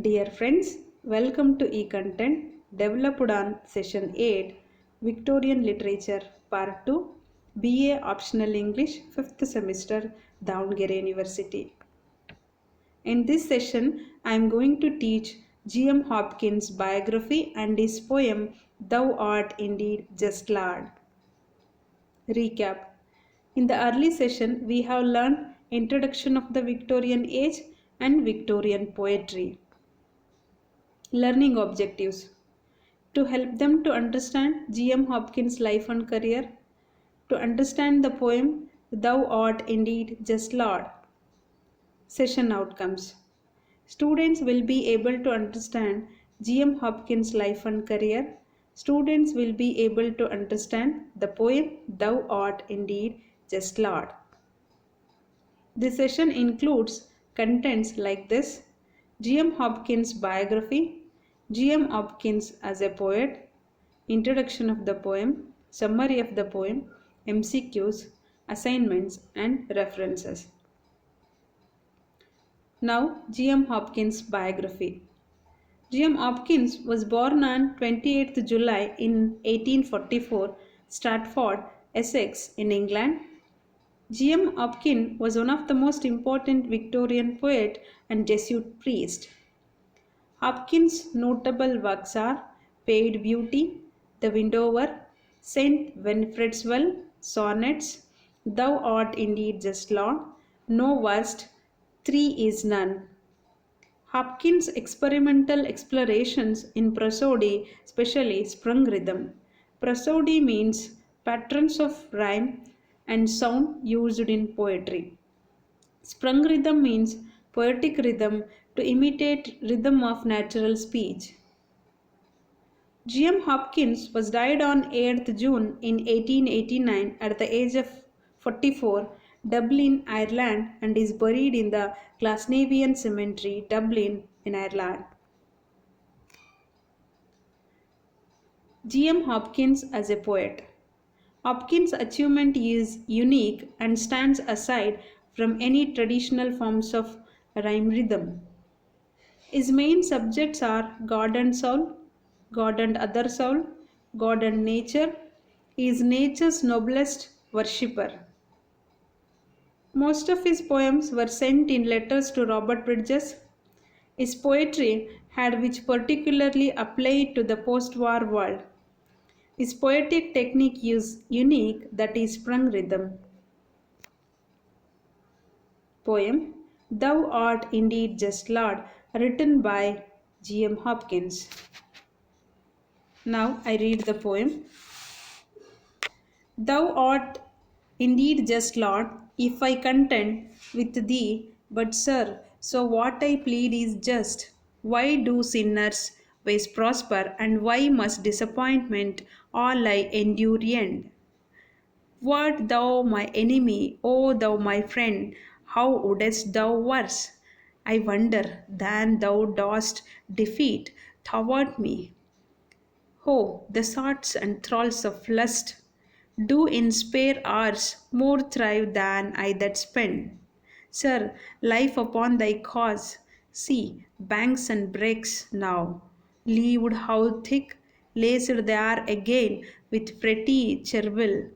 Dear friends, welcome to eContent developed on Session 8 Victorian Literature Part 2 BA Optional English 5th Semester Davangere University. In this session, I am going to teach G.M. Hopkins' biography and his poem Thou Art Indeed Just Lord. Recap. In the early session, we have learned introduction of the Victorian age and Victorian poetry. Learning objectives. To help them to understand G.M. Hopkins' life and career, to understand the poem Thou Art Indeed Just Lord. Session outcomes. Students will be able to understand G.M. Hopkins' life and career. Students will be able to understand the poem Thou Art Indeed Just Lord. This session includes contents like this: G.M. Hopkins' biography, G.M. Hopkins as a poet, introduction of the poem, summary of the poem, MCQs, assignments, and references. Now, G.M. Hopkins' biography. G.M. Hopkins was born on 28th July in 1844, Stratford, Essex, in England. G.M. Hopkins was one of the most important Victorian poet and Jesuit priest. Hopkins' notable works are Paid Beauty, The Windower, St. Winifred's Well, Sonnets, Thou Art Indeed Just Lord, No Worst, Three is None. Hopkins' experimental explorations in prosody, especially sprung rhythm. Prosody means patterns of rhyme and sound used in poetry. Sprung rhythm means poetic rhythm to imitate rhythm of natural speech. G.M. Hopkins was died on 8th June in 1889 at the age of 44, Dublin, Ireland, and is buried in the Glasnevin Cemetery, Dublin, in Ireland. G.M. Hopkins as a poet. Hopkins' achievement is unique and stands aside from any traditional forms of rhyme rhythm. His main subjects are God and soul, God and other soul, God and nature. He is nature's noblest worshipper. Most of his poems were sent in letters to Robert Bridges. His poetry had which particularly applied to the post-war world. His poetic technique is unique, that is sprung rhythm. Poem Thou Art Indeed Just Lord, written by G.M. Hopkins. Now I read the poem. Thou art indeed just Lord, if I contend with thee, but sir, so what I plead is just. Why do sinners ways prosper, and why must disappointment all I endure end? Wert thou my enemy, O thou my friend, how wouldst thou worse, I wonder, than thou dost defeat thwart me? Oh, the sorts and thralls of lust do in spare hours more thrive than I that spend. Sir, life upon thy cause, see, banks and brakes now, leaved how thick, laced they are again with pretty chervil.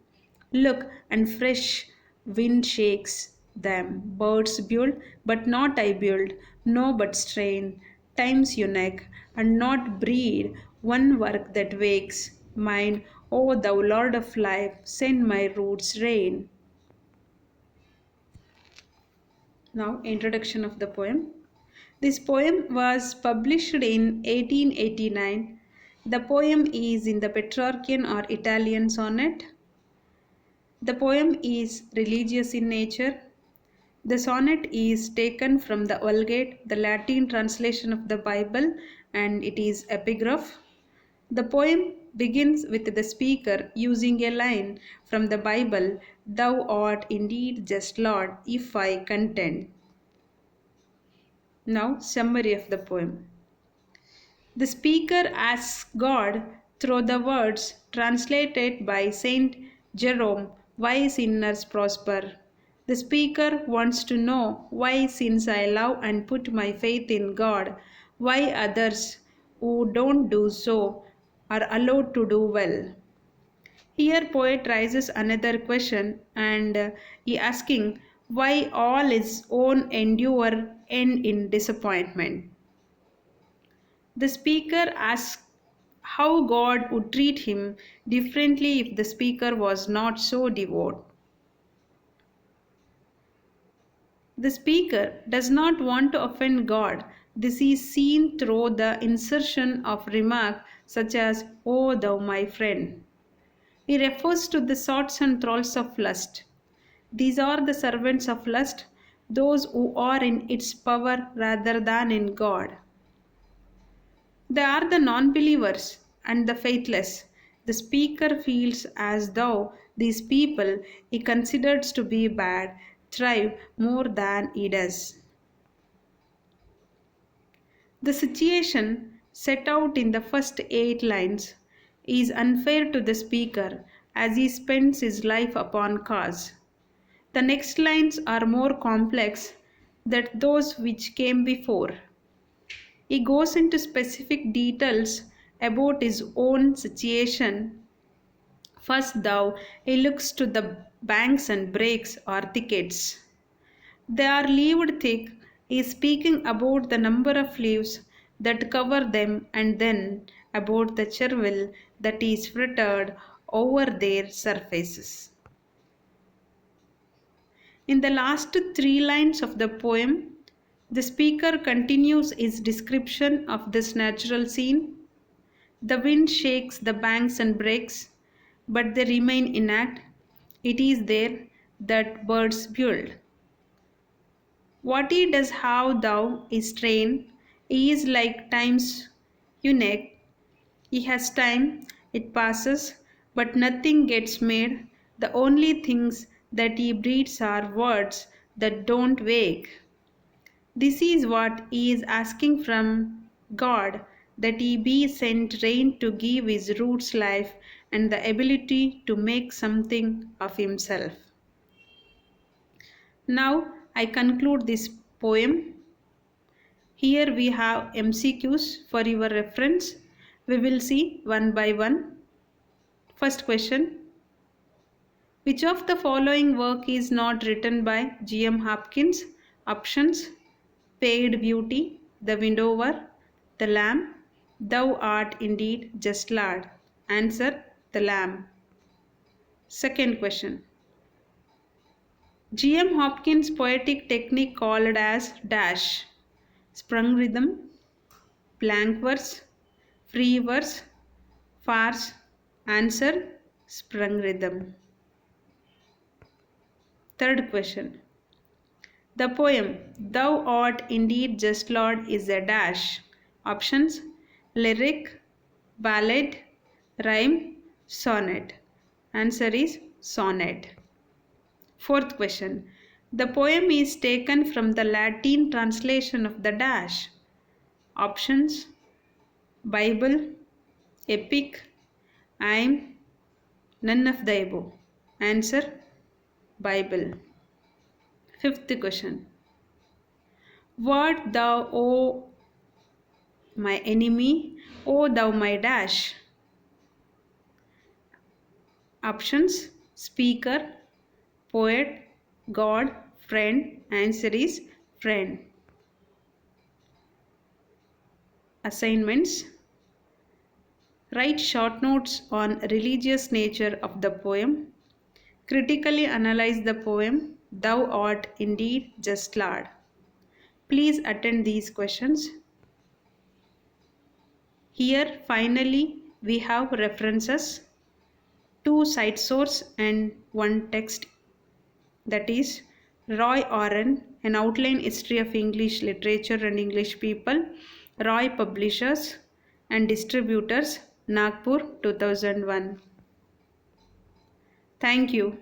Look, and fresh wind shakes them. Birds build, but not I build, no but strain. Time's eunuch, and not breed, one work that wakes mine. O thou Lord of life, send my roots rain. Now, introduction of the poem. This poem was published in 1889. The poem is in the Petrarchan or Italian sonnet. The poem is religious in nature. The sonnet is taken from the Vulgate, the Latin translation of the Bible, and it is epigraph. The poem begins with the speaker using a line from the Bible, Thou art indeed just Lord, if I contend. Now, summary of the poem. The speaker asks God through the words translated by Saint Jerome, why sinners prosper. The speaker wants to know why, since I love and put my faith in God, why others who don't do so are allowed to do well. Here poet raises another question and he asking why all his own endure end in disappointment. The speaker asks how God would treat him differently if the speaker was not so devout. The speaker does not want to offend God. This is seen through the insertion of remark such as, "O thou my friend." He refers to the sorts and thralls of lust. These are the servants of lust, those who are in its power rather than in God. They are the non believers and the faithless. The speaker feels as though these people he considers to be bad thrive more than he does. The situation set out in the first 8 lines is unfair to the speaker as he spends his life upon cars. The next lines are more complex than those which came before. He goes into specific details about his own situation. First, though, he looks to the banks and brakes or thickets. They are leaved thick. He is speaking about the number of leaves that cover them and then about the chervil that is fretted over their surfaces. In the last 3 lines of the poem, the speaker continues his description of this natural scene. The wind shakes the banks and breaks, but they remain intact. It is there that birds build. What he does have thou is train. He is like time's eunuch. He has time, it passes, but nothing gets made. The only things that he breeds are words that don't wake. This is what he is asking from God, that he be sent rain to give his roots life and the ability to make something of himself. Now I conclude this poem. Here we have MCQs for your reference. We will see one by one. First question: which of the following work is not written by G.M. Hopkins? Options: Paid Beauty, The Widower, The Lamb, Thou art indeed just Lord. Answer: The Lamb. Second question: G.M. Hopkins' poetic technique called as dash, sprung rhythm, blank verse, free verse, farce. Answer: sprung rhythm. Third question: the poem Thou art indeed just Lord is a dash. Options: lyric, ballad, rhyme, sonnet. Answer is sonnet. Fourth question: the poem is taken from the Latin translation of the dash. Options: Bible, epic, hymn, none of the above. Answer: Bible. Fifth question: what thou, O my enemy, O thou my dash? Options: speaker, poet, God, friend. Answer is friend. Assignments: write short notes on religious nature of the poem. Critically analyze the poem Thou art indeed just Lord. Please attend these questions. Here finally we have references, 2 site source and 1 text, that is Roy Oren, An Outline History of English Literature and English People, Roy Publishers and Distributors, Nagpur 2001. Thank you.